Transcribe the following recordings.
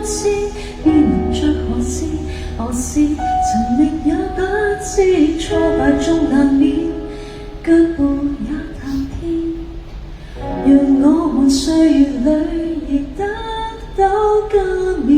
知，邊能最可知？何時尋覓也不知，挫敗中難免，腳步也談天。讓我們歲月裏亦得到加冕。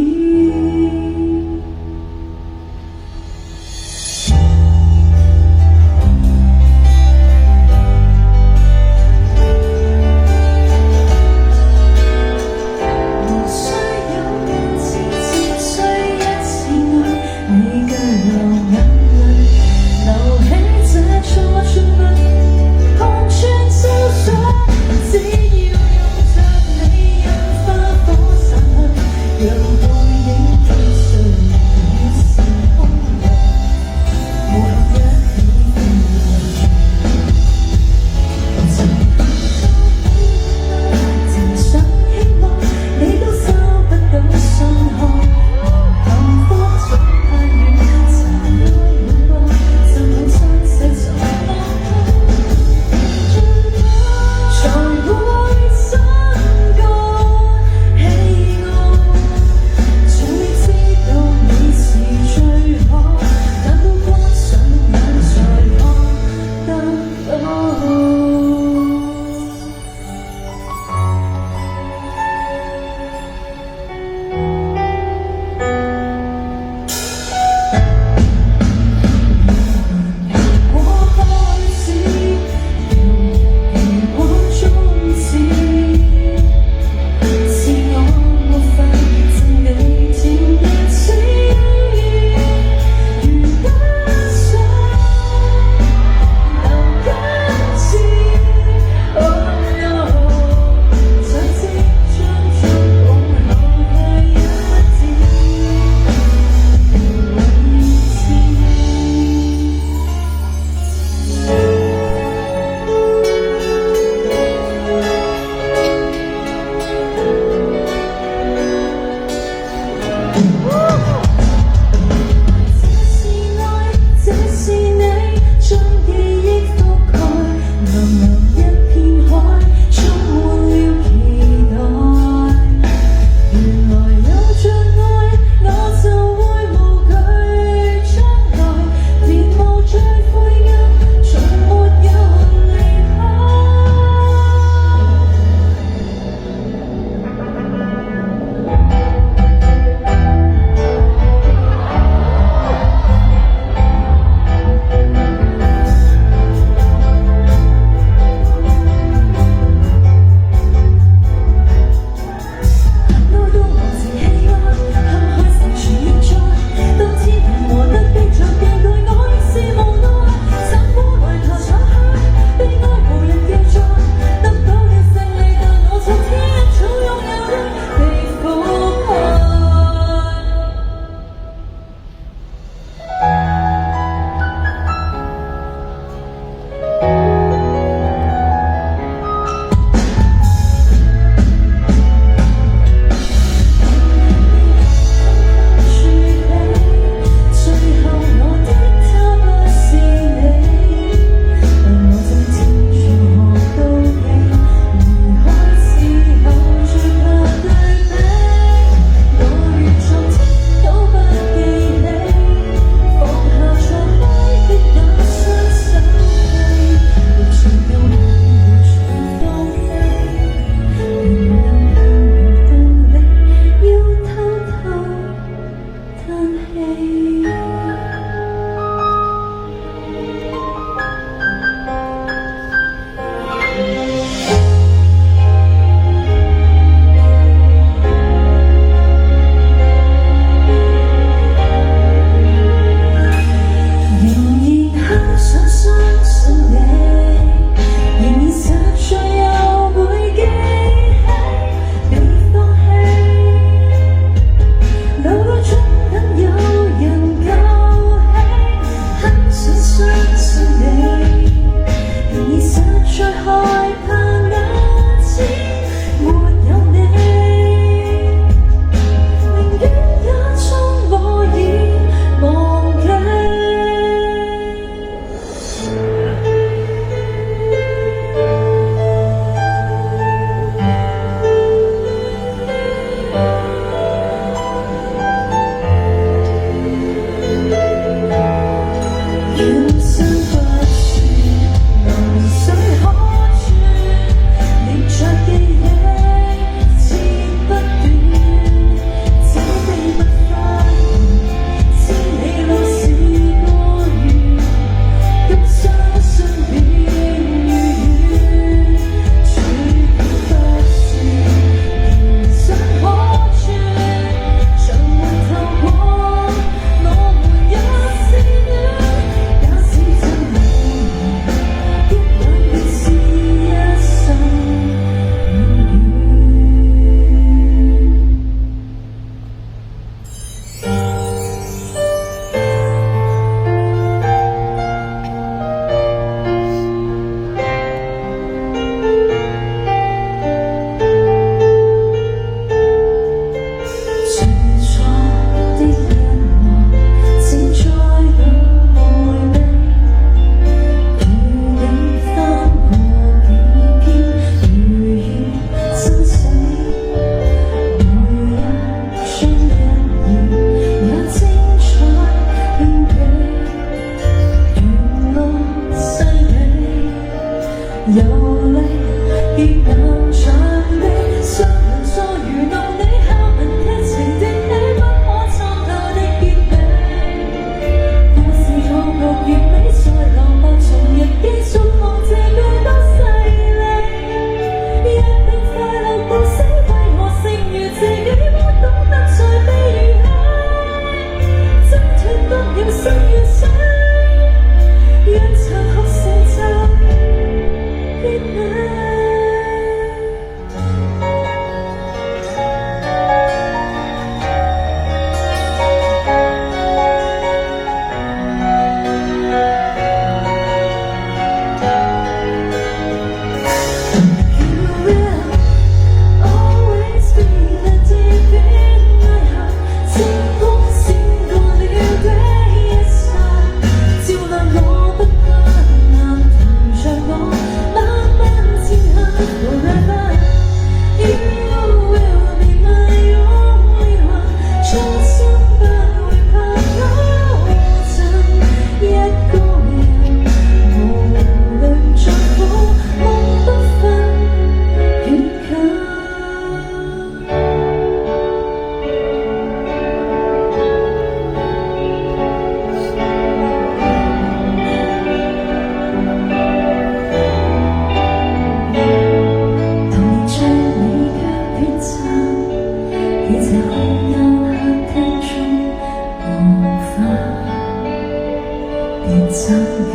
走也。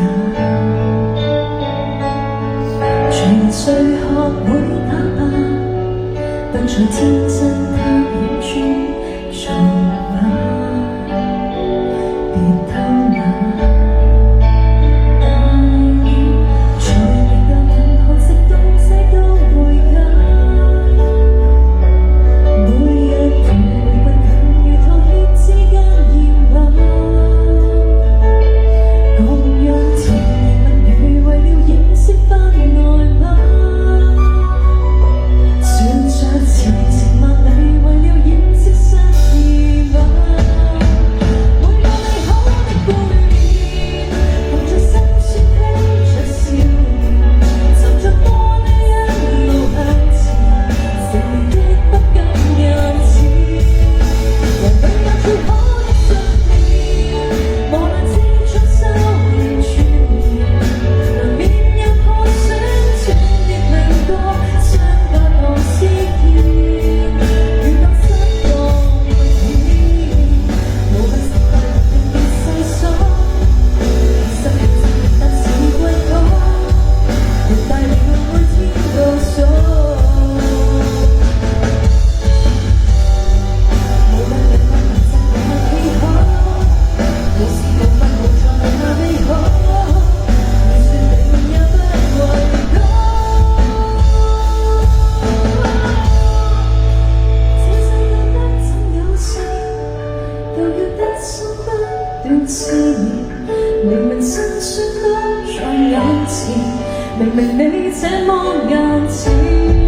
全誰學會打扮，不再天真他遠處做馬，別偷懶。大意隨明亮銀河直到世到回家，每日陪伴近如妥協之間熱話，各樣甜言蜜語為了掩飾番外話，算着前程萬里為了掩飾失意吧。每個美好的背面，憑着辛酸披着笑臉，沉着玻璃一路向前，誰亦不敢眼前。人對那最好的信念，磨難之中修煉全面，難免有破損，斷裂明多，傷疤當思念，如當失望沒演，無論失敗定別細數，其實平靜但是歸途，人大了每天倒數。無論人物憑實或氣候，無時無分無錯那美好，你說永也不為高。這世界不怎有誰，又要得心不斷思念，明明辛酸都在眼前，明明你這麼眼前。